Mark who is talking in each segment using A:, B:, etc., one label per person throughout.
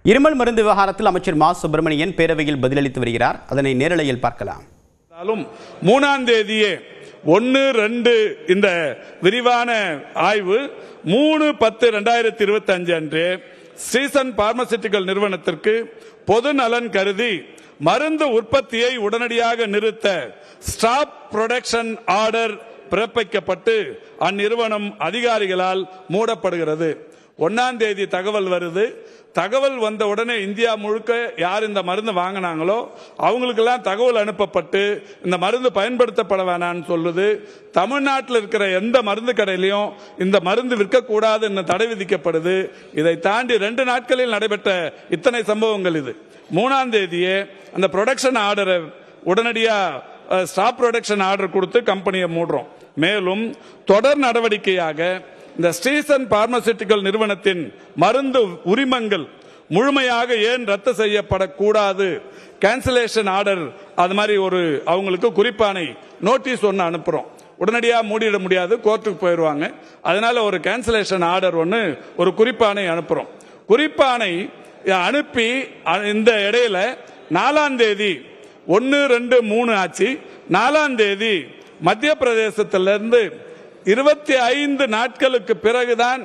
A: இருமல் மருந்து விவகாரத்தில் அமைச்சர் மா சுப்பிரமணியன் பேரவையில் பதிலளித்து வருகிறார். அதனை நேரலையில் பார்க்கலாம்.
B: 3ஆம் தேதியே 1-2 இந்த விரிவான ஆய்வு 3/10/2025 அன்று சீசன் பார்மசூட்டிக்கல் நிறுவனத்திற்கு பொது நலன் கருதி மருந்து உற்பத்தியை உடனடியாக நிறுத்த ஸ்டாப் புரொடக்ஷன் ஆர்டர் பிறப்பிக்கப்பட்டு அந்நிறுவனம் அதிகாரிகளால் மூடப்படுகிறது. 1ஆம் தேதி தகவல் வருது. தகவல் வந்த உடனே இந்தியா முழுக்க யார் இந்த மருந்து வாங்கினாங்களோ அவங்களுக்கெல்லாம் தகவல் அனுப்பப்பட்டு இந்த மருந்து பயன்படுத்தப்பட வேணாம்னு சொல்லுது. தமிழ்நாட்டில் இருக்கிற எந்த மருந்து கடையிலையும் இந்த மருந்து விற்கக்கூடாது என்று தடை விதிக்கப்படுது. இதை தாண்டி 2 நாட்களில் நடைபெற்ற இத்தனை சம்பவங்கள். இது 3ஆம் தேதியே அந்த ப்ரொடக்ஷன் ஆர்டரை உடனடியாக ஸ்டாப் ப்ரொடக்ஷன் ஆர்டர் கொடுத்து கம்பெனியை மூடுறோம். மேலும் தொடர் நடவடிக்கையாக இந்த ஸ்டீசன் பார்மசூட்டிக்கல் நிறுவனத்தின் மருந்து உரிமங்கள் முழுமையாக ஏன் ரத்து செய்யப்படக்கூடாது, கேன்சலேஷன் ஆர்டர், அது மாதிரி ஒரு அவங்களுக்கு குறிப்பானை நோட்டீஸ் ஒன்று அனுப்புறோம். உடனடியாக மூடிட முடியாது, கோர்ட்டுக்கு போயிடுவாங்க. அதனால ஒரு கேன்சலேஷன் ஆர்டர் ஒன்று, ஒரு குறிப்பானை அனுப்புறோம். குறிப்பானை அனுப்பி இந்த இடையில 4ஆம் தேதி 1-2-3 ஆச்சு. 4ஆம் தேதி மத்திய பிரதேசத்திலிருந்து 25 நாட்களுக்கு பிறகுதான்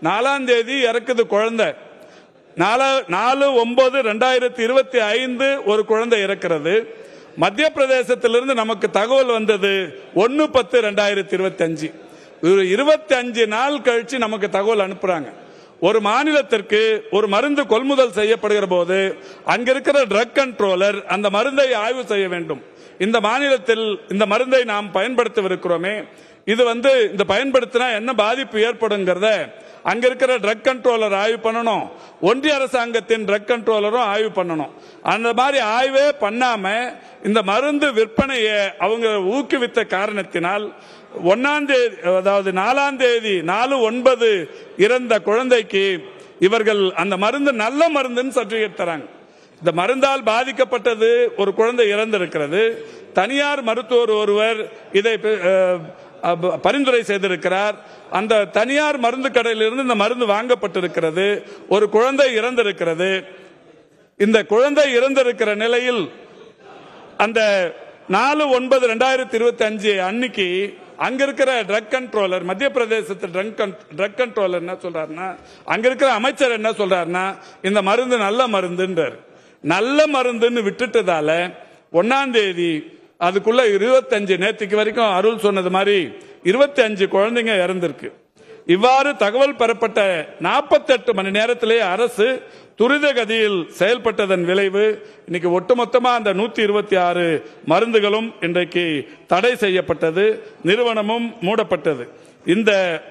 B: 4ஆம் தேதி இறக்குது குழந்தை. 4/9/2025 ஒரு குழந்தை இறக்கிறது. மத்திய பிரதேசத்திலிருந்து நமக்கு தகவல் வந்தது 1/10/2025. 25 நாள் கழிச்சு நமக்கு தகவல் அனுப்புறாங்க. ஒரு மாநிலத்திற்கு ஒரு மருந்து கொள்முதல் செய்யப்படுகிற போது அங்க இருக்கிற ட்ரக் கண்ட்ரோலர் அந்த மருந்தை ஆய்வு செய்ய வேண்டும். இந்த மாநிலத்தில் இந்த மருந்தை நாம் பயன்படுத்தவிருக்கிறோமே, இது இந்த பயன்படுத்தினா என்ன பாதிப்பு ஏற்படுங்கிறத அங்க இருக்கிற ட்ரக் கண்ட்ரோலர் ஆய்வு பண்ணணும். ஒன்றிய அரசாங்கத்தின் ட்ரக் கண்ட்ரோலரும் ஆய்வு பண்ணணும். அந்த மாதிரி ஆய்வே பண்ணாம இந்த மருந்து விற்பனையை அவங்க ஊக்குவித்த காரணத்தினால் 1ஆம் தேதி, அதாவது 4ஆம் தேதி 4/9 இறந்த குழந்தைக்கு இவர்கள் அந்த மருந்து நல்ல மருந்துன்னு சர்டிபிகேட் தராங்க. இந்த மருந்தால் பாதிக்கப்பட்டது ஒரு குழந்தை இறந்திருக்கிறது. தனியார் மருத்துவர் ஒருவர் இதை பரிந்துரை செய்திருக்கிறார். அந்த தனியார் மருந்து கடையிலிருந்து இந்த மருந்து வாங்கப்பட்டிருக்கிறது. ஒரு குழந்தை இறந்திருக்கிறது. இந்த குழந்தை இறந்திருக்கிற நிலையில் அந்த 4/9/2025 அன்னைக்கு அங்க இருக்கிற ட்ரக் கண்ட்ரோலர், மத்திய பிரதேசத்தில் ட்ரக் கண்ட்ரோலர் என்ன சொல்றாருன்னா, அங்க இருக்கிற அமைச்சர் என்ன சொல்றாருன்னா, இந்த மருந்து நல்ல மருந்துன்றார். நல்ல மருந்துன்னு விட்டுட்டதால 1ஆம் தேதி அதுக்குள்ள 25, நேற்றுக்கு வரைக்கும் அருள் சொன்னது மாதிரி 25 குழந்தைங்க இறந்திருக்கு. இவ்வாறு தகவல் பெறப்பட்ட 48 மணி நேரத்திலே அரசு துரித கதியில் செயல்பட்டதன் விளைவு இன்னைக்கு ஒட்டுமொத்தமா அந்த 126 மருந்துகளும் இன்றைக்கு தடை செய்யப்பட்டது. நிறுவனமும் மூடப்பட்டது.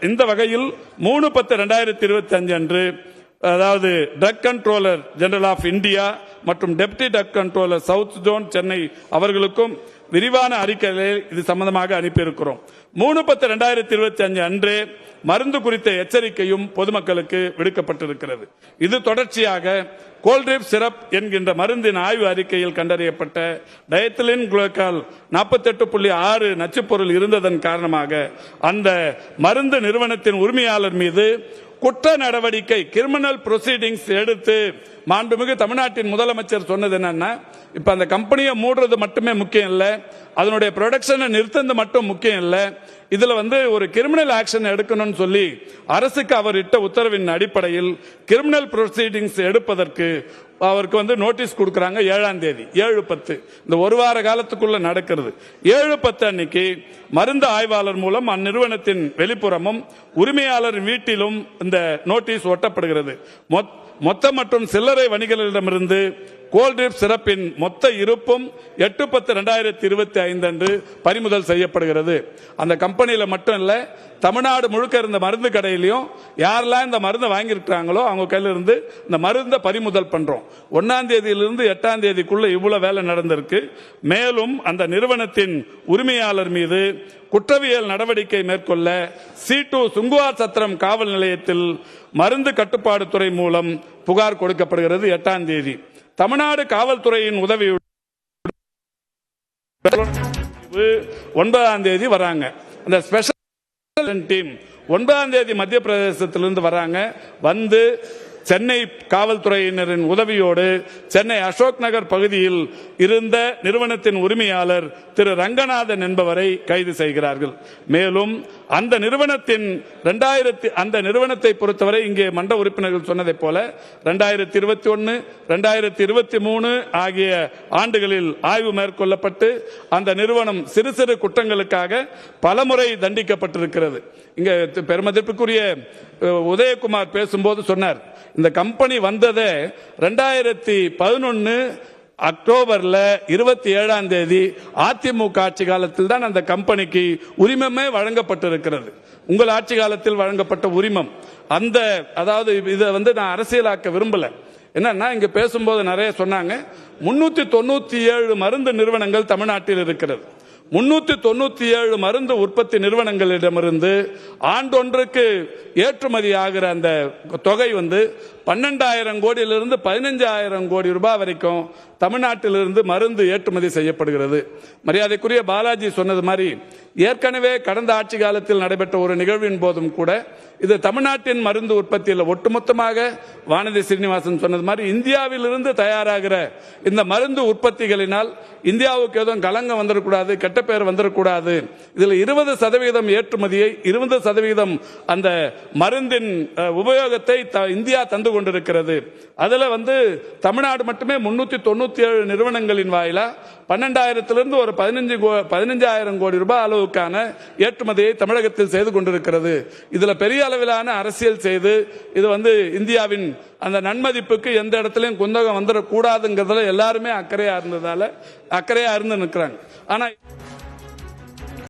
B: இந்த வகையில் 3/10/2025 அன்று, அதாவது drug controller general of India மற்றும் deputy drug controller south zone Chennai அவர்களுக்கும் விரிவான அறிக்கைகளை இது சம்பந்தமாக அனுப்பியிருக்கிறோம். 3/10/2025 அன்று மருந்து குறித்த எச்சரிக்கையும் பொதுமக்களுக்கு விடுக்கப்பட்டிருக்கிறது. இது தொடர்ச்சியாக கோல்ட்ரிப் சிரப் என்கின்ற மருந்தின் ஆய்வு அறிக்கையில் கண்டறியப்பட்ட டயத்திலின் குளுக்கோல் 48.6 நச்சுப்பொருள் இருந்ததன் காரணமாக அந்த மருந்து நிறுவனத்தின் உரிமையாளர் மீது குற்ற நடவடிக்கை, கிரிமினல் ப்ரொசீடிங்ஸ் எடுத்து மாண்புமிகு தமிழ்நாட்டின் முதலமைச்சர் சொன்னது என்னன்னா, இப்ப அந்த கம்பெனியை மூடுறது மட்டுமே முக்கியம் இல்ல, அதனுடைய ப்ரொடக்ஷனை நிறுத்தது மட்டும் முக்கியம் இல்ல, இதுல ஒரு கிரிமினல் ஆக்ஷன் எடுக்கணும்னு சொல்லி அரசுக்கு அவர் இட்ட உத்தரவின் அடிப்படையில் கிரிமினல் ப்ரொசீடிங்ஸ் எடுப்பதற்கு அவருக்கு நோட்டீஸ் கொடுக்கறாங்க. 7ஆம் தேதி 7/10 இந்த ஒரு வார காலத்துக்குள்ள நடக்கிறது. 7/10 அன்னைக்கு மருந்து ஆய்வாளர் மூலம் அந்நிறுவனத்தின் வெளிப்புறமும் உரிமையாளர் வீட்டிலும் இந்த நோட்டீஸ் ஒட்டப்படுகிறது. மொத்த மற்றும் சில்லறை வணிகர்களிடமிருந்து கோல்ட்ரிப் சிறப்பின் மொத்த இருப்பும் 8/10/2025 அன்று பறிமுதல் செய்யப்படுகிறது. அந்த கம்பெனியில மட்டும் இல்ல, தமிழ்நாடு முழுக்க இருந்த மருந்து கடையிலையும் யாரெல்லாம் இந்த மருந்தை வாங்கியிருக்கிறாங்களோ அவங்க கையில இருந்து இந்த மருந்தை பறிமுதல் பண்றோம். 1ஆம் தேதியிலிருந்து 8ஆம் தேதிக்குள்ள இவ்வளவு வேலை நடந்திருக்கு. மேலும் அந்த நிறுவனத்தின் உரிமையாளர் மீது குற்றவியல் நடவடிக்கை மேற்கொள்ள C2 சுங்குவார் சத்திரம் காவல் நிலையத்தில் மருந்து கட்டுப்பாடு துறை மூலம் புகார் கொடுக்கப்படுகிறது. 8ஆம் தேதி தமிழ்நாடு காவல்துறையின் உதவியுடன் 9ஆம் தேதி வராங்க. அந்த ஸ்பெஷல் டீம் 9ஆம் தேதி மத்திய பிரதேசத்திலிருந்து வராங்க. சென்னை காவல்துறையினரின் உதவியோடு சென்னை அசோக் நகர் பகுதியில் இருந்த நிறுவனத்தின் உரிமையாளர் திரு ரங்கநாதன் என்பவரை கைது செய்கிறார்கள். மேலும் அந்த நிறுவனத்தை பொறுத்தவரை இங்கே மன்ற உறுப்பினர்கள் சொன்னதைப் போல 2021, 2023 ஆகிய ஆண்டுகளில் ஆய்வு மேற்கொள்ளப்பட்டு அந்த நிறுவனம் சிறு சிறு குற்றங்களுக்காக பலமுறை தண்டிக்கப்பட்டிருக்கிறது. இங்க பெருமதிப்புக்குரிய உதயகுமார் பேசும்போது சொன்னார், இந்த கம்பெனி வந்ததே 2011 அக்டோபர்ல 27ஆம் தேதி அதிமுக ஆட்சி காலத்தில் தான் அந்த கம்பெனிக்கு உரிமமே வழங்கப்பட்டிருக்கிறது. உங்கள் ஆட்சி காலத்தில் வழங்கப்பட்ட உரிமம் அதாவது இதை நான் அரசியலாக்க விரும்பல. என்னன்னா இங்க பேசும்போது நிறைய சொன்னாங்க, 397 மருந்து நிறுவனங்கள் தமிழ்நாட்டில் இருக்கிறது. 397 மருந்து உற்பத்தி நிறுவனங்களிடமிருந்து ஆண்டொன்றுக்கு ஏற்றுமதி ஆகிற அந்த தொகை 12,000 கோடியிலிருந்து 15,000 கோடி ரூபாய் வரைக்கும் தமிழ்நாட்டிலிருந்து மருந்து ஏற்றுமதி செய்யப்படுகிறது. மரியாதைக்குரிய பாலாஜி சொன்னது மாதிரி ஏற்கனவே கடந்த ஆட்சி காலத்தில் நடைபெற்ற ஒரு நிகழ்வின் போதும் கூட இது தமிழ்நாட்டின் மருந்து உற்பத்தியில் ஒட்டுமொத்தமாக வானதி சீனிவாசன் சொன்னது மாதிரி இந்தியாவிலிருந்து தயாராகிற இந்த மருந்து உற்பத்திகளினால் இந்தியாவுக்கு எதுவும் கலங்கம் வந்துடக்கூடாது, கெட்ட பேர் வந்துடக்கூடாது. இதில் 20% ஏற்றுமதியை 20% அந்த மருந்தின் உபயோகத்தை இந்தியா தந்து கொண்டிருக்கிறது. அதுல தமிழ்நாடு மட்டுமே 397 நிறுவனங்களின் வாயிலா 12,000 ஒரு 15,000 கோடி ரூபாய் அளவுக்கான ஏற்றுமதியை தமிழகத்தில் செய்து கொண்டிருக்கிறது. இதுல பெரிய அளவிலான அரசியல் செய்து இது இந்தியாவின் அந்த நன்மதிப்புக்கு எந்த இடத்திலும் குந்தகம் வந்துடக்கூடாதுங்கிறதுல எல்லாருமே அக்கறையா இருந்து நிற்கிறாங்க. ஆனா